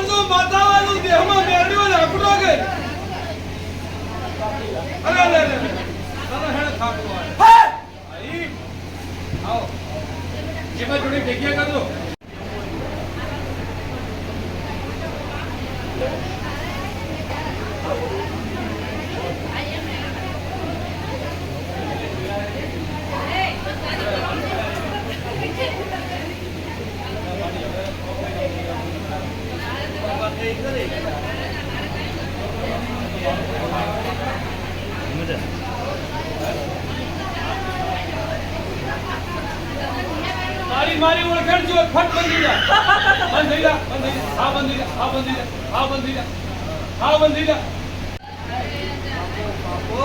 તો માતા વાળું દેહમાં મેળવ્યો લાકડો ગઈ. અરે લે લે તારા હેડ થાકતો આય. આઈ આવો જેમાં જોડે ભેગ્યા કરજો. મારી ઓળખાણ જો ફટ બંધી જા. બંધી જા બંધી હા બંધી જા હા બંધી જા હા બંધી જા હા બંધી જા. ઓ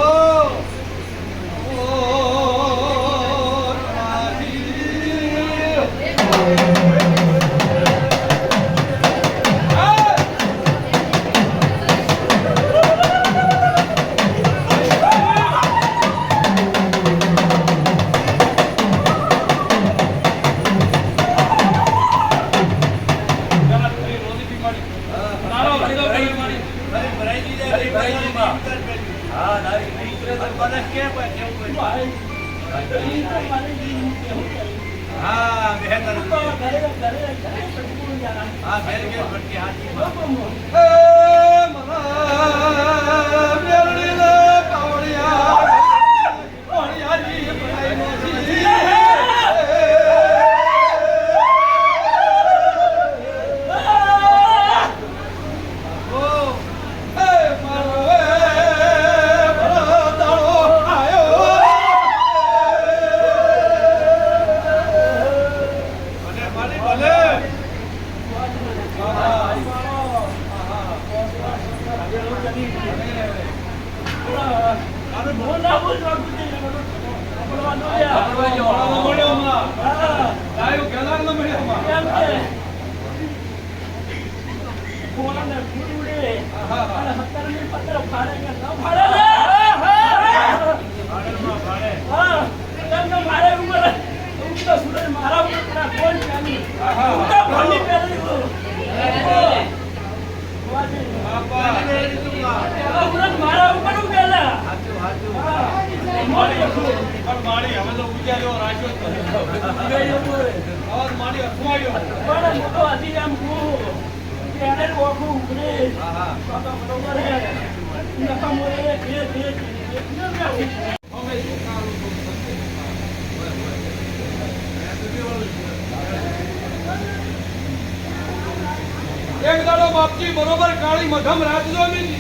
એક દાડો બાપજી બરોબર કાળી મધમ રાત જોમી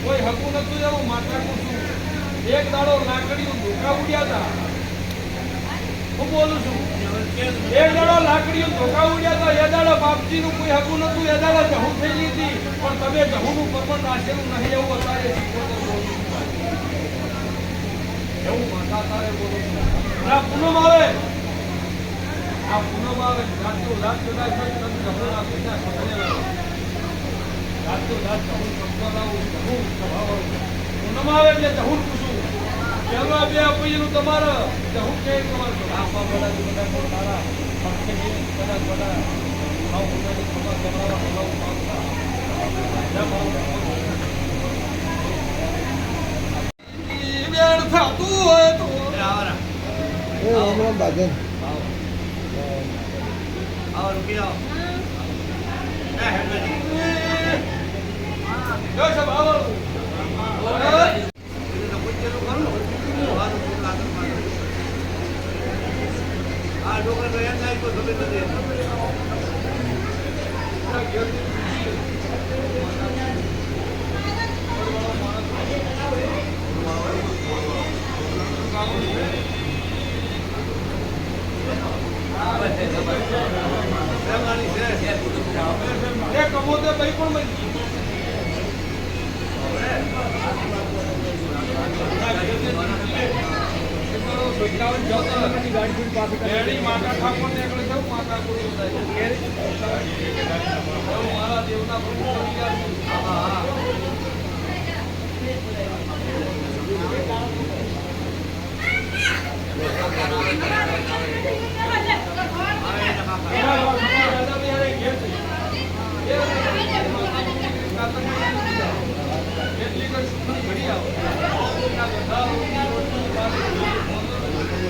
કોઈ હકું નતું એવું માતા કુશું. એક દાડો લાકડીઓ ધોકા ઉડ્યા હતા. હું બોલું છું એક દાડો લાકડીઓ ધોકા ઉડ્યા હતા. એ દાડો બાપજી નું કોઈ હકું નતું. એ દાડો જહું થઈ ગઈ હતી પણ તમે જહું નું પરમણ નાખેલું નહીં એવું અત્યારે એવું માતા તારે બોલું છું. આ પૂનમ આવે આ પૂનમ આવે રાતો રાત કદાચ તમે જમણા પૈસા સમજેલા રાતો રાત જહું સમજવાલાવું જહું સ્વભાવ પૂનમ આવે એટલે જહું પૂછું પેલો બે આપીનું તમારે જહું કે તમારે આપવા બધા બધા તારા ભક્તિ કદાચ બધા ભાવ પોતાની ખબર ગમરાવા હલાવું માંગતા બેડ થતું હોય તો બાજન और रुकियो जो सब आओ तो कुछ चलो करो और लागत मार आ डोकर तो यार नहीं को दबे दे કમોતે ભાઈ પણ બની માતા ઠાકોર ને માતા મારા દેવના દાદા બી હારે ઘેર થઈ. કેટલી કઈ સુખની ઘડી આવે. આ બધા રોટલી રોટલી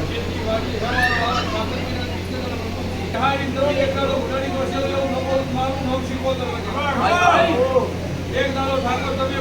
ખેતીવાડી હવા સાગરમીના કિસ્સે હાડી નવી એક દાડો ઉડાડી વર્ષે મારું નામ શીખો તો એક દાડો ઠાકોર તમે